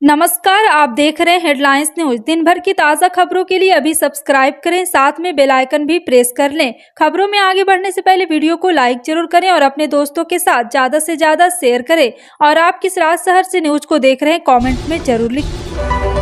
नमस्कार, आप देख रहे हैं हेडलाइंस न्यूज। दिन भर की ताज़ा खबरों के लिए अभी सब्सक्राइब करें, साथ में बेल आइकन भी प्रेस कर लें। खबरों में आगे बढ़ने से पहले वीडियो को लाइक जरूर करें और अपने दोस्तों के साथ ज़्यादा से ज़्यादा शेयर करें। और आप किस राज्य शहर से न्यूज को देख रहे हैं कमेंट में जरूर लिखें।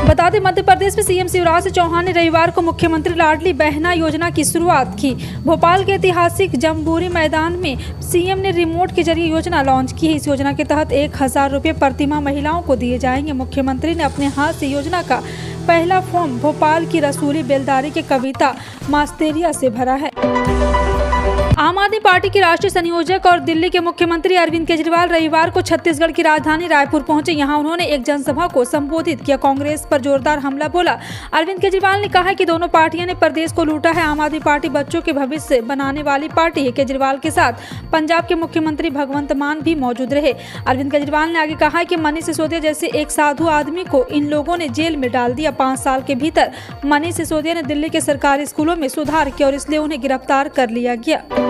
बता दें, मध्य प्रदेश में सीएम शिवराज सिंह चौहान ने रविवार को मुख्यमंत्री लाडली बहना योजना की शुरुआत की। भोपाल के ऐतिहासिक जम्बूरी मैदान में सीएम ने रिमोट के जरिए योजना लॉन्च की है। इस योजना के तहत 1000 रुपये प्रतिमाह महिलाओं को दिए जाएंगे। मुख्यमंत्री ने अपने हाथ से योजना का पहला फॉर्म भोपाल की रसूली बेलदारी के कविता मास्तेरिया से भरा है। आम आदमी पार्टी के राष्ट्रीय संयोजक और दिल्ली के मुख्यमंत्री अरविंद केजरीवाल रविवार को छत्तीसगढ़ की राजधानी रायपुर पहुंचे। यहां उन्होंने एक जनसभा को संबोधित किया। कांग्रेस पर जोरदार हमला बोला। अरविंद केजरीवाल ने कहा कि दोनों पार्टियों ने प्रदेश को लूटा है। आम आदमी पार्टी बच्चों के भविष्य बनाने वाली पार्टी है। केजरीवाल के साथ पंजाब के मुख्यमंत्री भगवंत मान भी मौजूद रहे। अरविंद केजरीवाल ने आगे कहा कि मनीष सिसोदिया जैसे एक साधु आदमी को इन लोगों ने जेल में डाल दिया। 5 साल के भीतर मनीष सिसोदिया ने दिल्ली के सरकारी स्कूलों में सुधार किया और इसलिए उन्हें गिरफ्तार कर लिया गया।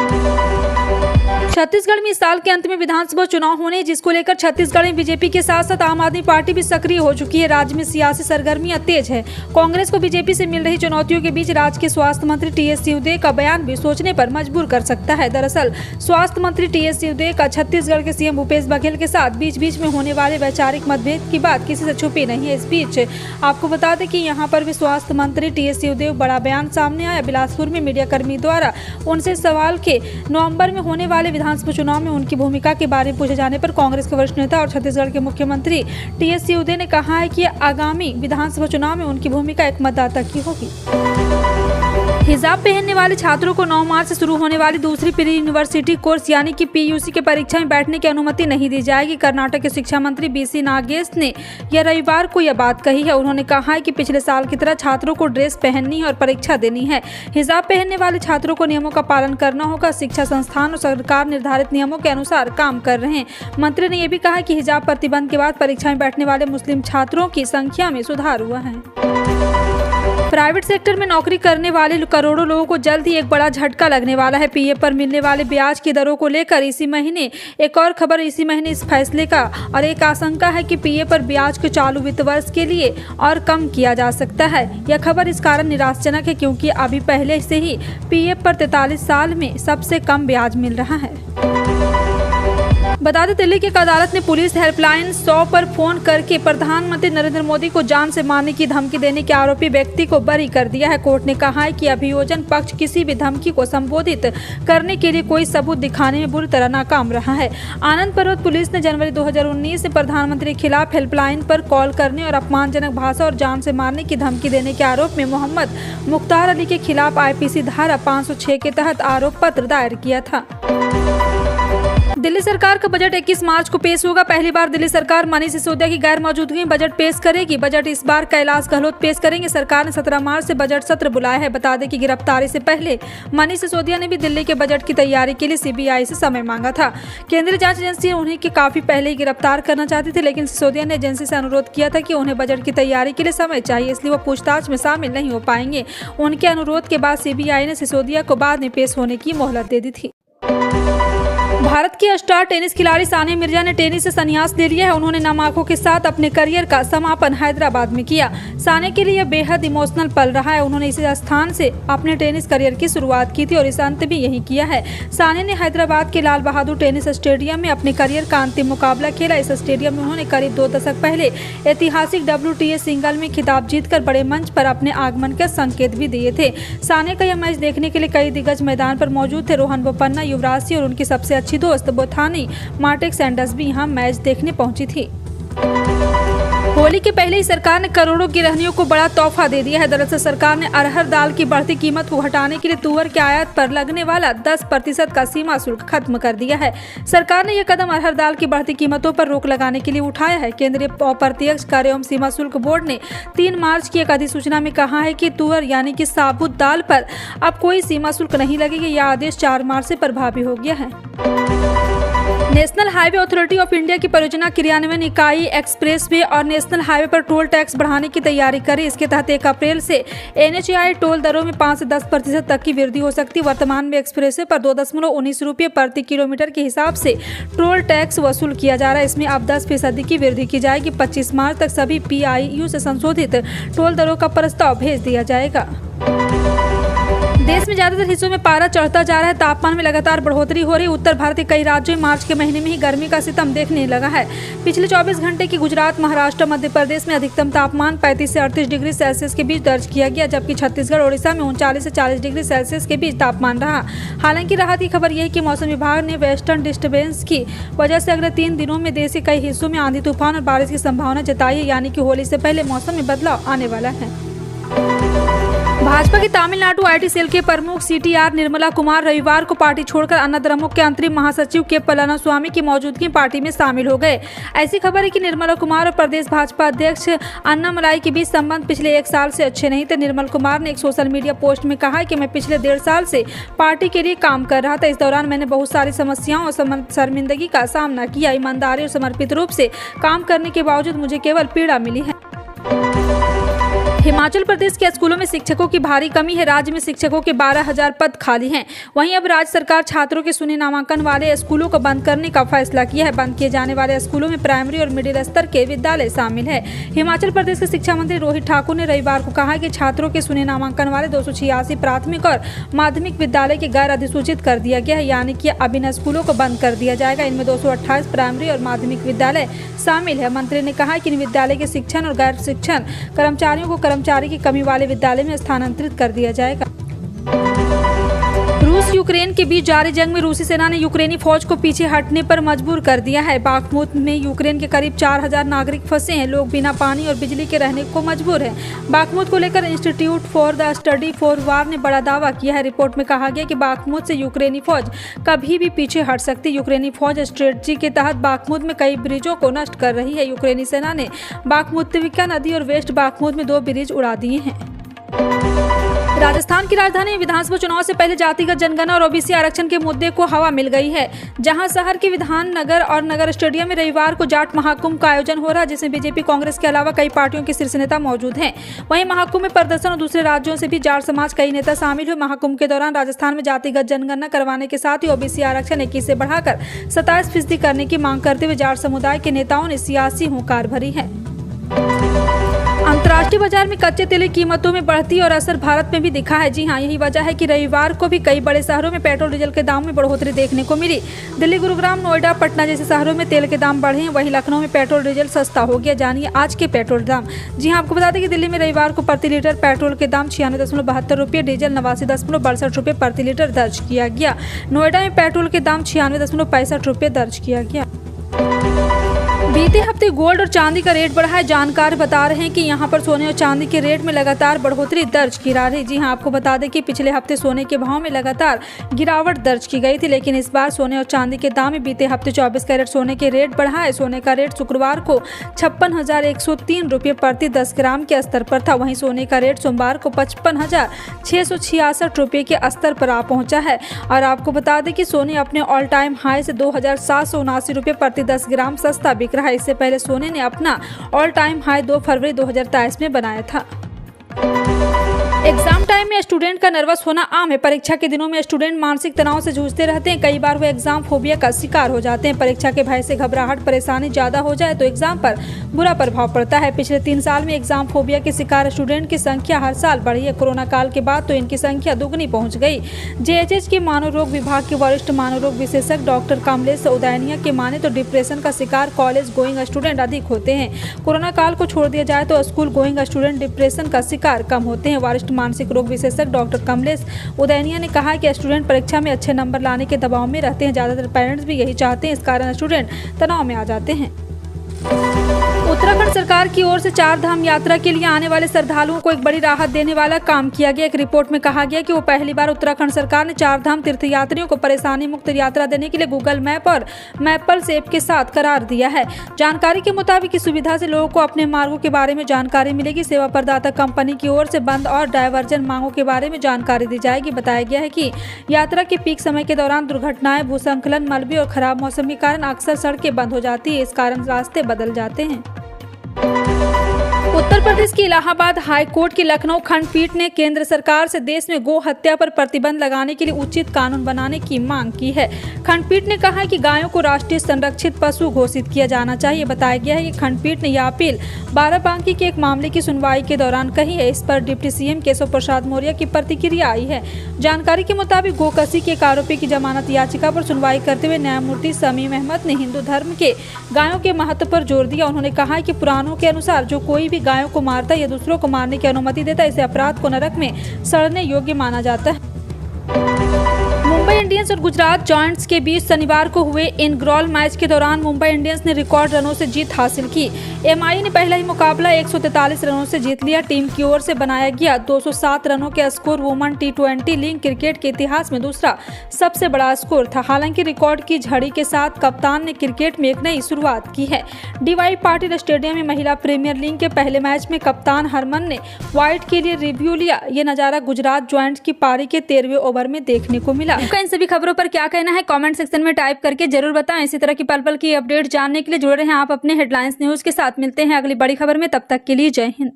छत्तीसगढ़ में इस साल के अंत में विधानसभा चुनाव होने, जिसको लेकर छत्तीसगढ़ में बीजेपी के साथ साथ आम आदमी पार्टी भी सक्रिय हो चुकी है। राज्य में सियासी सरगर्मियां तेज है। कांग्रेस को बीजेपी से मिल रही चुनौतियों के बीच राज्य के स्वास्थ्य मंत्री टीएस सिंहदेव का बयान भी सोचने पर मजबूर कर सकता है। दरअसल स्वास्थ्य मंत्री टीएस सिंहदेव का छत्तीसगढ़ के सीएम भूपेश बघेल के साथ बीच बीच में होने वाले वैचारिक मतभेद की बात किसी से छुपी नहीं है। इस बीच आपको बता दें कि यहाँ पर भी स्वास्थ्य मंत्री टीएस सिंहदेव बड़ा बयान सामने आया। बिलासपुर में मीडिया कर्मी द्वारा उनसे सवाल के नवम्बर में होने वाले विधानसभा चुनाव में उनकी भूमिका के बारे में पूछे जाने पर कांग्रेस के वरिष्ठ नेता और छत्तीसगढ़ के मुख्यमंत्री टीएस सिंहदेव ने कहा है कि आगामी विधानसभा चुनाव में उनकी भूमिका एक मतदाता की होगी। हिजाब पहनने वाले छात्रों को 9 मार्च से शुरू होने वाली दूसरी प्री यूनिवर्सिटी कोर्स यानी कि पीयूसी की परीक्षा में बैठने की अनुमति नहीं दी जाएगी। कर्नाटक के शिक्षा मंत्री बीसी नागेश ने यह रविवार को यह बात कही है। उन्होंने कहा है कि पिछले साल की तरह छात्रों को ड्रेस पहननी है और परीक्षा देनी है। हिजाब पहनने वाले छात्रों को नियमों का पालन करना होगा। शिक्षा संस्थान और सरकार निर्धारित नियमों के अनुसार काम कर रहे हैं। मंत्री ने यह भी कहा कि हिजाब प्रतिबंध के बाद परीक्षा में बैठने वाले मुस्लिम छात्रों की संख्या में सुधार हुआ है। प्राइवेट सेक्टर में नौकरी करने वाले करोड़ों लोगों को जल्द ही एक बड़ा झटका लगने वाला है। पीएफ पर मिलने वाले ब्याज की दरों को लेकर इसी महीने एक और खबर इसी महीने इस फैसले का और एक आशंका है कि पीएफ पर ब्याज को चालू वित्त वर्ष के लिए और कम किया जा सकता है। यह खबर इस कारण निराशाजनक है क्योंकि अभी पहले से ही पीएफ पर 43 साल में सबसे कम ब्याज मिल रहा है। बता दें, दिल्ली की एक अदालत ने पुलिस हेल्पलाइन 100 पर फोन करके प्रधानमंत्री नरेंद्र मोदी को जान से मारने की धमकी देने के आरोपी व्यक्ति को बरी कर दिया है। कोर्ट ने कहा है कि अभियोजन पक्ष किसी भी धमकी को संबोधित करने के लिए कोई सबूत दिखाने में बुरी तरह नाकाम रहा है। आनंद पर्वत पुलिस ने जनवरी 2019 से प्रधानमंत्री के खिलाफ हेल्पलाइन पर कॉल करने और अपमानजनक भाषा और जान से मारने की धमकी देने के आरोप में मोहम्मद मुख्तार अली के खिलाफ आईपीसी धारा 506 के तहत आरोप पत्र दायर किया था। दिल्ली सरकार का बजट 21 मार्च को पेश होगा। पहली बार दिल्ली सरकार मनीष सिसोदिया की गैर मौजूदगी में बजट पेश करेगी। बजट इस बार कैलाश गहलोत पेश करेंगे। सरकार ने 17 मार्च से बजट सत्र बुलाया है। बता दें कि गिरफ्तारी से पहले मनीष सिसोदिया ने भी दिल्ली के बजट की तैयारी के लिए सीबीआई से समय मांगा था। केंद्रीय जांच एजेंसी उन्हें काफी पहले ही गिरफ्तार करना चाहती थी, लेकिन सिसोदिया ने एजेंसी से अनुरोध किया था कि उन्हें बजट की तैयारी के लिए समय चाहिए, इसलिए वो पूछताछ में शामिल नहीं हो पाएंगे। उनके अनुरोध के बाद सीबीआई ने सिसोदिया को बाद में पेश होने की मोहलत दे दी थी। भारत की स्टार टेनिस खिलाड़ी सानिया मिर्जा ने टेनिस से संन्यास ले लिया है। उन्होंने नम आंखों के साथ अपने करियर का समापन हैदराबाद में किया। सानिया के लिए यह बेहद इमोशनल पल रहा है। उन्होंने इसी स्थान से अपने टेनिस करियर की शुरुआत की थी और इस अंत भी यही किया है। सानिया ने हैदराबाद के लाल बहादुर टेनिस स्टेडियम में अपने करियर का अंतिम मुकाबला खेला। इस स्टेडियम में उन्होंने करीब 2 दशक पहले ऐतिहासिक WTA सिंगल में खिताब जीतकर बड़े मंच पर अपने आगमन के संकेत भी दिए थे। सानिया का यह मैच देखने के लिए कई दिग्गज मैदान पर मौजूद थे। रोहन बोपन्ना, युवराज सिंह और उनकी सबसे अच्छी दोस्त बोथानी मार्टेक सैंडर्स भी यहां मैच देखने पहुंची थी। होली के पहले ही सरकार ने करोड़ों गृहिणियों को बड़ा तोहफा दे दिया है। दरअसल सरकार ने अरहर दाल की बढ़ती कीमत को घटाने के लिए तुअर के आयात पर लगने वाला 10% का सीमा शुल्क खत्म कर दिया है। सरकार ने यह कदम अरहर दाल की बढ़ती कीमतों पर रोक लगाने के लिए उठाया है। केंद्रीय अप्रत्यक्ष कर एवं सीमा शुल्क बोर्ड ने 3 मार्च की एक अधिसूचना में कहा है कि तुअर यानी कि साबुत दाल पर अब कोई सीमा शुल्क नहीं लगेगी। यह आदेश 4 मार्च से प्रभावी हो गया है। National highway authority of India की परियोजना क्रियान्वयन इकाई एक्सप्रेसवे और नेशनल हाईवे पर टोल टैक्स बढ़ाने की तैयारी करें। इसके तहत 1 अप्रैल से NHAI टोल दरों में 5 से 10% तक की वृद्धि हो सकती है। वर्तमान में एक्सप्रेसवे पर 2.19 रुपये प्रति किलोमीटर के हिसाब से टोल टैक्स वसूल किया जा रहा है। इसमें अब 10% की वृद्धि की जाएगी। 25 मार्च तक सभी PIU से संशोधित टोल दरों का प्रस्ताव भेज दिया जाएगा। देश में ज्यादातर हिस्सों में पारा चढ़ता जा रहा है। तापमान में लगातार बढ़ोतरी हो रही है। उत्तर भारत के कई राज्यों में मार्च के महीने में ही गर्मी का सितम देखने लगा है। पिछले 24 घंटे की गुजरात, महाराष्ट्र, मध्य प्रदेश में अधिकतम तापमान 35 से 38 डिग्री सेल्सियस के बीच दर्ज किया गया, जबकि छत्तीसगढ़, ओडिशा में 39 से 40 डिग्री सेल्सियस के बीच तापमान रहा। हालांकि राहत की खबर यह है कि मौसम विभाग ने वेस्टर्न डिस्टर्बेंस की वजह से अगले 3 दिनों में देश के कई हिस्सों में आंधी तूफान और बारिश की संभावना जताई है, यानी कि होली से पहले मौसम में बदलाव आने वाला है। भाजपा की तमिलनाडु IT सेल के प्रमुख CTR निर्मला कुमार रविवार को पार्टी छोड़कर अन्नाद्रमुक के अंतरिम महासचिव के पलानीस्वामी की मौजूदगी पार्टी में शामिल हो गए। ऐसी खबर है कि निर्मला कुमार और प्रदेश भाजपा अध्यक्ष अन्नामलाई के बीच संबंध पिछले 1 साल से अच्छे नहीं थे। निर्मल कुमार ने एक सोशल मीडिया पोस्ट में कहा कि मैं पिछले 1.5 साल से पार्टी के लिए काम कर रहा था। इस दौरान मैंने बहुत सारी समस्याओं और शर्मिंदगी का सामना किया। ईमानदारी और समर्पित रूप से काम करने के बावजूद मुझे केवल पीड़ा मिली है। हिमाचल प्रदेश के स्कूलों में शिक्षकों की भारी कमी है। राज्य में शिक्षकों के 12,000 पद खाली हैं। वहीं अब राज्य सरकार छात्रों के शून्य नामांकन वाले स्कूलों को बंद करने का फैसला किया है। बंद किए जाने वाले स्कूलों में प्राइमरी और मिडिल स्तर के विद्यालय शामिल है। हिमाचल प्रदेश के शिक्षा मंत्री रोहित ठाकुर ने रविवार को कहा कि छात्रों के शून्य नामांकन वाले 286 प्राथमिक और माध्यमिक विद्यालय के गैर अधिसूचित कर दिया गया है, यानी कि अब इन स्कूलों को बंद कर दिया जाएगा। इनमें 228 प्राइमरी और माध्यमिक विद्यालय शामिल है। मंत्री ने कहा कि इन विद्यालय के शिक्षण और गैर शिक्षण कर्मचारियों को कर्मचारी की कमी वाले विद्यालय में स्थानांतरित कर दिया जाएगा। रूस यूक्रेन के बीच जारी जंग में रूसी सेना ने यूक्रेनी फौज को पीछे हटने पर मजबूर कर दिया है। बाखमुत में यूक्रेन के करीब 4,000 नागरिक फंसे हैं। लोग बिना पानी और बिजली के रहने को मजबूर हैं। बाखमुत को लेकर institute for the study for वार ने बड़ा दावा किया है। रिपोर्ट में कहा गया कि बाखमुत से यूक्रेनी फौज कभी भी पीछे हट सकती। यूक्रेनी फौज स्ट्रेटजी के तहत बाखमुत में कई ब्रिजों को नष्ट कर रही है। यूक्रेनी सेना ने बाखमुत्विका नदी और वेस्ट बाखमुत में 2 ब्रिज उड़ा दिए हैं। राजस्थान की राजधानी विधानसभा चुनाव से पहले जातिगत जनगणना और OBC आरक्षण के मुद्दे को हवा मिल गई है। जहां शहर के विधान नगर और नगर स्टेडियम में रविवार को जाट महाकुंभ का आयोजन हो रहा है, जिसमें बीजेपी, कांग्रेस के अलावा कई पार्टियों के शीर्ष नेता मौजूद हैं। वहीं महाकुंभ में प्रदर्शन और दूसरे राज्यों से भी जाट समाज कई नेता शामिल हुए। महाकुंभ के दौरान राजस्थान में जातिगत जनगणना करवाने के साथ ही OBC आरक्षण 21 से बढ़ाकर 27% करने की मांग करते हुए जाट समुदाय के नेताओं ने सियासी हुंकार भरी है। अंतर्राष्ट्रीय बाजार में कच्चे तेल की कीमतों में बढ़ती और असर भारत में भी दिखा है। जी हां, यही वजह है कि रविवार को भी कई बड़े शहरों में पेट्रोल डीजल के दाम में बढ़ोतरी देखने को मिली। दिल्ली, गुरुग्राम, नोएडा, पटना जैसे शहरों में तेल के दाम बढ़े हैं। वहीं लखनऊ में पेट्रोल डीजल सस्ता हो गया। जानिए आज के पेट्रोल दाम। जी हां, आपको बता दें कि दिल्ली में रविवार को प्रति लीटर पेट्रोल के दाम 96.72 रुपये, डीजल 89.62 रुपये प्रति लीटर दर्ज किया गया। नोएडा में पेट्रोल के दाम 96.65 रुपये दर्ज किया गया। बीते हफ्ते गोल्ड और चांदी का रेट बढ़ा है। जानकार बता रहे हैं कि यहां पर सोने और चांदी के रेट में लगातार बढ़ोतरी दर्ज की जा रही है। जी हां, आपको बता दें कि पिछले हफ्ते सोने के भाव में लगातार गिरावट दर्ज की गई थी, लेकिन इस बार सोने और चांदी के दाम में बीते हफ्ते 24 कैरेट सोने के रेट बढ़ा है। सोने का रेट शुक्रवार को 56,103 रुपये प्रति 10 ग्राम के स्तर पर था। वहीं सोने का रेट सोमवार को 55,666 रुपये के स्तर पर आ पहुंचा है। और आपको बता दें कि सोने अपने ऑल टाइम हाई से 2,779 रुपये प्रति 10 ग्राम सस्ता बिक रहा है। इससे पहले सोने ने अपना ऑल टाइम हाई 2 फरवरी 2023 में बनाया था। एग्जाम टाइम में स्टूडेंट का नर्वस होना आम है। परीक्षा के दिनों में स्टूडेंट मानसिक तनाव से जूझते रहते हैं। कई बार वो एग्जाम फोबिया का शिकार हो जाते हैं। परीक्षा के भय से घबराहट, परेशानी ज्यादा हो जाए तो एग्जाम पर बुरा प्रभाव पड़ता है। पिछले 3 साल में एग्जाम फोबिया के शिकार स्टूडेंट की संख्या हर साल बढ़ी है। कोरोना काल के बाद तो इनकी संख्या दुगनी पहुंच गई। JHH के मानवरोग विभाग के वरिष्ठ मानवरोग विशेषज्ञ डॉक्टर कमलेश उदैनिया के माने तो डिप्रेशन का शिकार कॉलेज गोइंग स्टूडेंट अधिक होते हैं। कोरोना काल को छोड़ दिया जाए तो स्कूल गोइंग स्टूडेंट डिप्रेशन का शिकार कम होते हैं। वरिष्ठ मानसिक रोग विशेषज्ञ डॉक्टर कमलेश उदैनिया ने कहा कि स्टूडेंट परीक्षा में अच्छे नंबर लाने के दबाव में रहते हैं। ज्यादातर पेरेंट्स भी यही चाहते हैं। इस कारण स्टूडेंट तनाव में आ जाते हैं। उत्तराखंड सरकार सरकार की ओर से 4 धाम यात्रा के लिए आने वाले श्रद्धालुओं को एक बड़ी राहत देने वाला काम किया गया। एक रिपोर्ट में कहा गया कि वो पहली बार उत्तराखंड सरकार ने 4 धाम तीर्थयात्रियों को परेशानी मुक्त यात्रा देने के लिए गूगल मैप और मैपल्स ऐप के साथ करार दिया है। जानकारी के मुताबिक इस सुविधा से लोगों को अपने मार्गों के बारे में जानकारी मिलेगी। सेवा प्रदाता कंपनी की ओर से बंद और डायवर्जन मांगों के बारे में जानकारी दी जाएगी। बताया गया है कि यात्रा के पीक समय के दौरान दुर्घटनाएं, भूस्खलन, मलबे और खराब मौसम के कारण अक्सर सड़कें बंद हो जाती है। इस कारण रास्ते बदल जाते हैं। उत्तर प्रदेश की इलाहाबाद हाई कोर्ट की लखनऊ खंडपीठ ने केंद्र सरकार से देश में गौ हत्या पर प्रतिबंध लगाने के लिए उचित कानून बनाने की मांग की है। खंडपीठ ने कहा कि गायों को राष्ट्रीय संरक्षित पशु घोषित किया जाना चाहिए। बताया गया है कि खंडपीठ ने यह अपील बाराबंकी के एक मामले की सुनवाई के दौरान कही है। इस पर डिप्टी सीएम केशव प्रसाद मौर्य की प्रतिक्रिया आई है। जानकारी के मुताबिक गोकशी के एक आरोपी की जमानत याचिका पर सुनवाई करते हुए न्यायमूर्ति शमीम अहमद ने हिंदू धर्म के गायों के महत्व पर जोर दिया। उन्होंने कहा कि पुराणों के अनुसार जो कोई भी गायों को मारता है या दूसरों को मारने की अनुमति देता है, इसे अपराध को नरक में सड़ने योग्य माना जाता है। मुंबई इंडियंस और गुजरात जॉयंट्स के बीच शनिवार को हुए इनग्रॉल मैच के दौरान मुंबई इंडियंस ने रिकॉर्ड रनों से जीत हासिल की। एमआई ने पहला ही मुकाबला 143 रनों से जीत लिया। टीम की ओर से बनाया गया 207 रनों के स्कोर वुमेन टी20 लीग क्रिकेट के इतिहास में दूसरा सबसे बड़ा स्कोर था। हालांकि रिकॉर्ड की झड़ी के साथ कप्तान ने क्रिकेट में एक नई शुरुआत की है। डीवाई पाटिल स्टेडियम में महिला प्रीमियर लीग के पहले मैच में कप्तान हरमन ने वाइट के लिए रिव्यू लिया। ये नजारा गुजरात जॉयंट्स की पारी के 13वें ओवर में देखने को मिला। आपका इन सभी खबरों पर क्या कहना है कमेंट सेक्शन में टाइप करके जरूर बताएं। इसी तरह की पल पल की अपडेट जानने के लिए जुड़े रहें आप अपने हेडलाइंस न्यूज के साथ। मिलते हैं अगली बड़ी खबर में, तब तक के लिए जय हिंद।